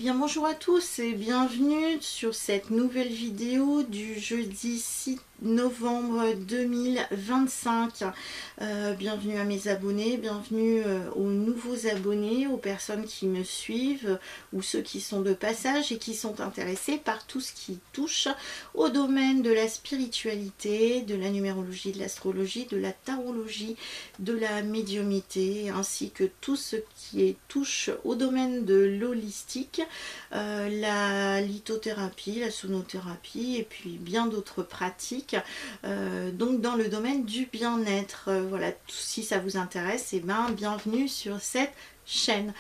bien bonjour à tous et bienvenue sur cette nouvelle vidéo du jeudi 6 novembre 2025. Bienvenue à mes abonnés, bienvenue aux nouveaux abonnés, aux personnes qui me suivent ou ceux qui sont de passage et qui sont intéressés par tout ce qui touche au domaine de la spiritualité, de la numérologie, de l'astrologie, de la tarologie, de la médiumnité, ainsi que tout ce qui touche au domaine de l'holistique, la lithothérapie, la sonothérapie et puis bien d'autres pratiques. Donc dans le domaine du bien-être. Voilà, si ça vous intéresse, et ben bienvenue sur cette chaîne.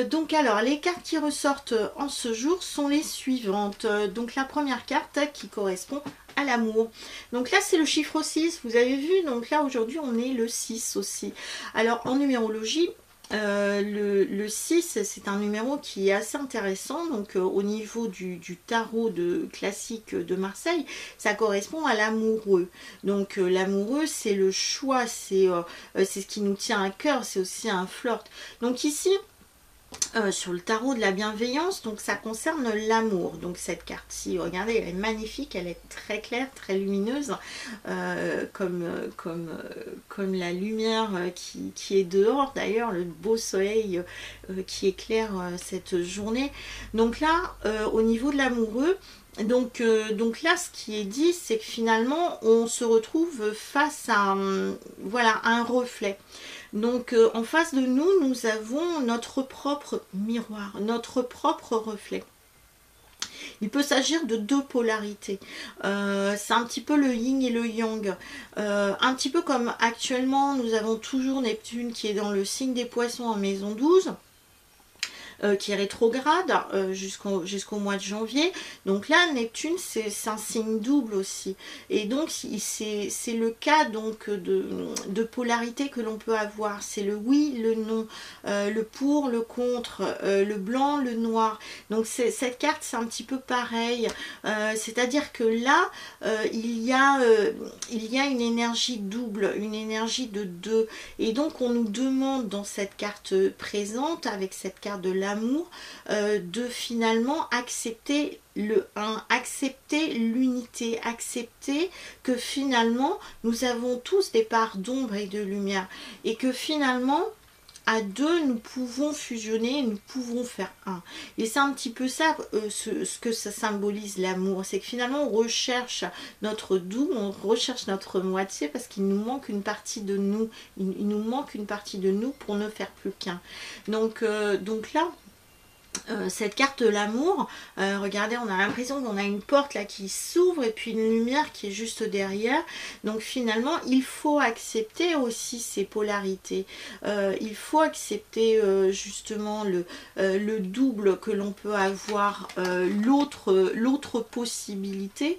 Donc alors les cartes qui ressortent en ce jour sont les suivantes. Donc la première carte qui correspond à l'amour. Donc là c'est le chiffre 6, vous avez vu, donc là aujourd'hui on est le 6 aussi. Alors en numérologie, le 6 c'est un numéro qui est assez intéressant. Donc au niveau du tarot classique de Marseille, ça correspond à l'amoureux. Donc l'amoureux c'est le choix, c'est ce qui nous tient à cœur, c'est aussi un flirt. Donc ici sur le tarot de la bienveillance, donc ça concerne l'amour. Donc cette carte-ci, regardez, elle est magnifique, elle est très claire, très lumineuse, comme la lumière qui est dehors, d'ailleurs, le beau soleil qui éclaire cette journée. Donc là, au niveau de l'amoureux, donc là ce qui est dit, c'est que finalement on se retrouve face à voilà, un reflet. Donc en face de nous, nous avons notre propre miroir, notre propre reflet. Il peut s'agir de deux polarités. C'est un petit peu le yin et le yang. Un petit peu comme actuellement, nous avons toujours Neptune qui est dans le signe des poissons en maison 12. Qui est rétrograde jusqu'au mois de janvier. Donc là, Neptune, c'est un signe double aussi. Et donc, c'est le cas donc de polarité que l'on peut avoir. C'est le oui, le non, le pour, le contre, le blanc, le noir. Donc cette carte, c'est un petit peu pareil. C'est-à-dire que là, il y a une énergie double, une énergie de deux. Et donc, on nous demande dans cette carte présente, avec cette carte de l'amour, de finalement accepter le 1, accepter l'unité, accepter que finalement nous avons tous des parts d'ombre et de lumière et que finalement à deux nous pouvons fusionner, nous pouvons faire un. Et c'est un petit peu ça, ce que ça symbolise l'amour, c'est que finalement on recherche notre double, on recherche notre moitié parce qu'il nous manque une partie de nous, il nous manque une partie de nous pour ne faire plus qu'un. Donc là, cette carte de l'amour, regardez, on a l'impression qu'on a une porte là qui s'ouvre et puis une lumière qui est juste derrière. Donc finalement, il faut accepter aussi ces polarités. Il faut accepter justement le double que l'on peut avoir, l'autre possibilité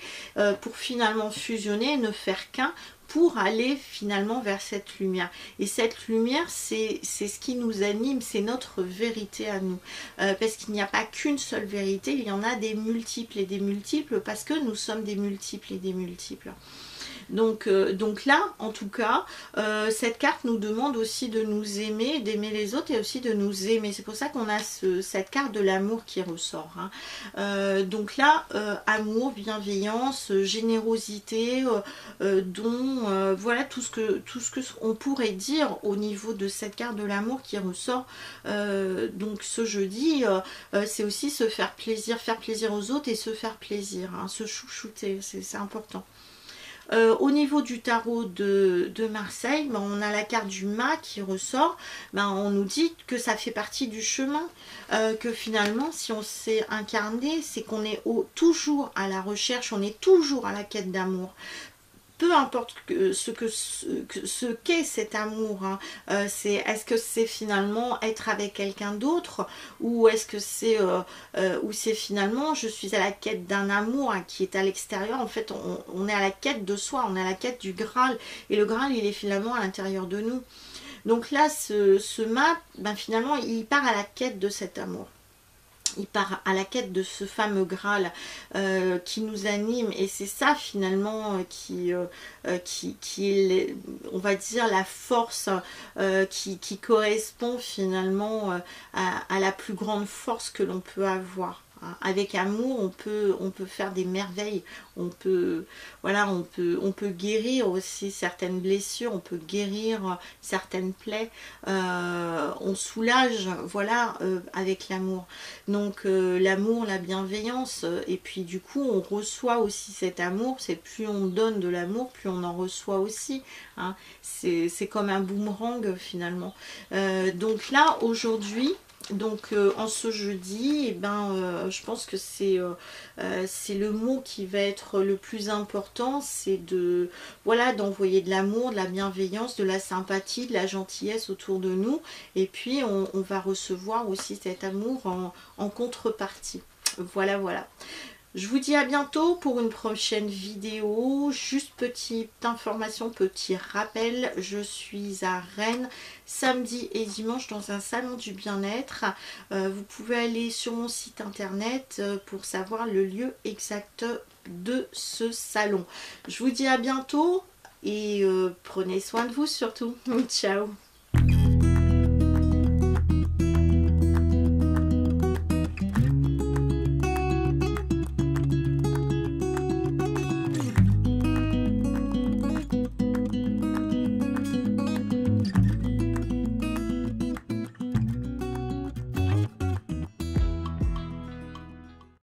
pour finalement fusionner et ne faire qu'un, pour aller finalement vers cette lumière. Et cette lumière, c'est ce qui nous anime, c'est notre vérité à nous. Parce qu'il n'y a pas qu'une seule vérité, il y en a des multiples et des multiples, parce que nous sommes des multiples et des multiples. Donc là, en tout cas, cette carte nous demande aussi de nous aimer, d'aimer les autres et aussi de nous aimer. C'est pour ça qu'on a cette carte de l'amour qui ressort. Hein. Donc là, amour, bienveillance, générosité, don, voilà tout ce que on pourrait dire au niveau de cette carte de l'amour qui ressort. Donc ce jeudi, c'est aussi se faire plaisir aux autres et se faire plaisir, hein, se chouchouter, c'est important. Au niveau du tarot de Marseille, ben, on a la carte du mât qui ressort. Ben, on nous dit que ça fait partie du chemin, que finalement si on s'est incarné, c'est qu'on est toujours à la recherche, on est toujours à la quête d'amour. Peu importe ce qu'est cet amour, hein. Est-ce que c'est finalement être avec quelqu'un d'autre, ou est-ce que c'est finalement je suis à la quête d'un amour, hein, qui est à l'extérieur. En fait on est à la quête de soi, on est à la quête du Graal, et le Graal il est finalement à l'intérieur de nous. Donc là ce mât, ben, finalement il part à la quête de cet amour. il part à la quête de ce fameux Graal qui nous anime, et c'est ça finalement qui est, on va dire, la force qui correspond finalement à la plus grande force que l'on peut avoir. Avec amour, on peut faire des merveilles, on peut, voilà, on peut guérir aussi certaines blessures, on peut guérir certaines plaies, on soulage, voilà, avec l'amour. Donc l'amour, la bienveillance, et puis du coup on reçoit aussi cet amour. C'est plus on donne de l'amour, plus on en reçoit aussi, hein. C'est comme un boomerang finalement. Donc là aujourd'hui, donc en ce jeudi, eh ben, je pense que c'est le mot qui va être le plus important, c'est de, voilà, d'envoyer de l'amour, de la bienveillance, de la sympathie, de la gentillesse autour de nous, et puis on va recevoir aussi cet amour en contrepartie. Voilà, voilà. Je vous dis à bientôt pour une prochaine vidéo. Juste petite information, petit rappel, je suis à Rennes samedi et dimanche dans un salon du bien-être. Vous pouvez aller sur mon site internet pour savoir le lieu exact de ce salon. Je vous dis à bientôt et prenez soin de vous surtout. Ciao.